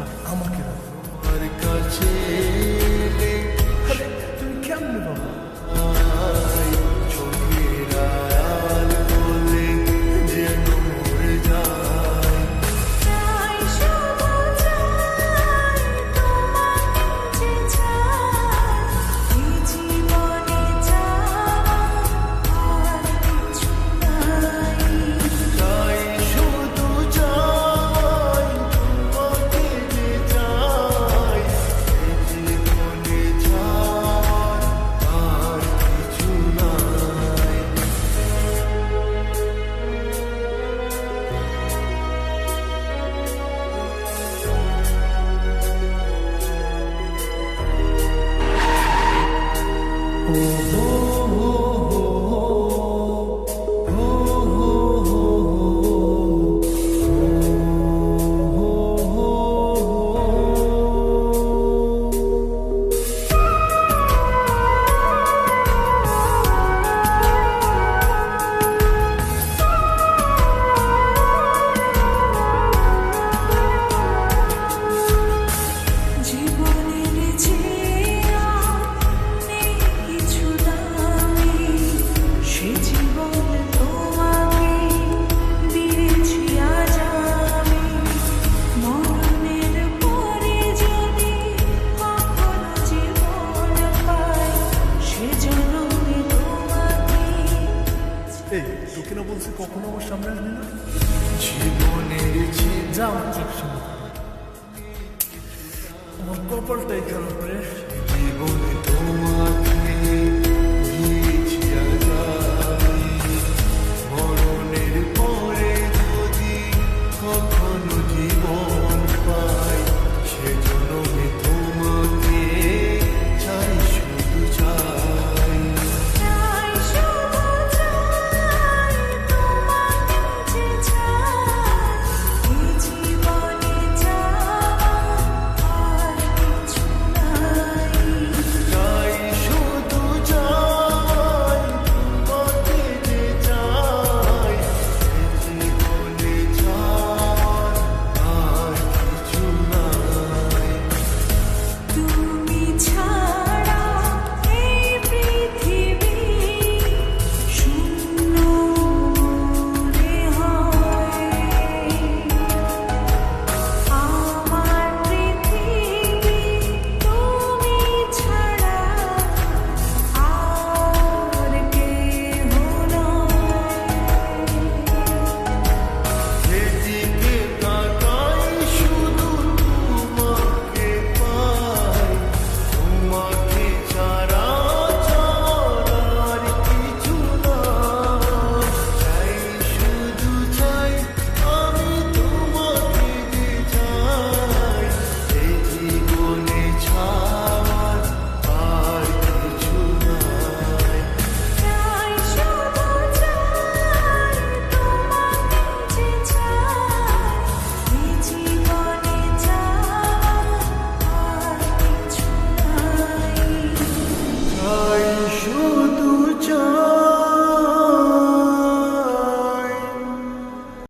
আর আমাকে রাখো। আমার কাছে আরে তুমি কেমনে বাবা? চোখের আড়াল বলে যেন মরে যায়। চাই শুধু চাই তোমাকে যে চাই, এই জীবনে চাওয়া আর কিছু নাই। চাই শুধু চাই তোমাকে যে চাই, এই জীবনে চাওয়ার আর কিছু নাই। জীবনের যে নেই কিছু দামি, সে জীবন তোমাকে দিয়েছি আজ আমি। মরণের পরে যদি কখনো জীবন পাই, সে জন্মে তোমাকে। এই তোকে না বলছি কখনো আমার সামনে আসবি না? জীবনের যা আমার চোখ সামনে থেকে। আমার কপালটাই খারাপ রে। জীবনে তোমাকে দিয়েছি আজ আমি। মরণের পরে যদি কখনো জীবন পাই, সেজন্যে তোমাকে চাই শুধু চাই। চাই শুধু চাই তোমাকে যে চাই, এই জীবনে চাওয়া আর কিছু নাই। চাই শুধু চাই তোমাকে যে চাই, এই জীবনে চাওয়ার আর কিছু নাই। তুমি ছাড়া এই পৃথিবী শূন্য মনে হয়। আমার পৃথিবী তুমি ছাড়া আর কেহ নয়। যেদিকে তাকাই শুধু তোমাকে পাই, তোমাকে ছাড়া আর কিছু না। চাই শুধু চাই আমি তোমাকে যে চাই, এই জীবনে ছাড়ার আর কিছু নাই। চাই শুধু চাই তোমাকে যে চাই, এই জীবনে চাওয়া আর কিছু নাই। চাই শুধু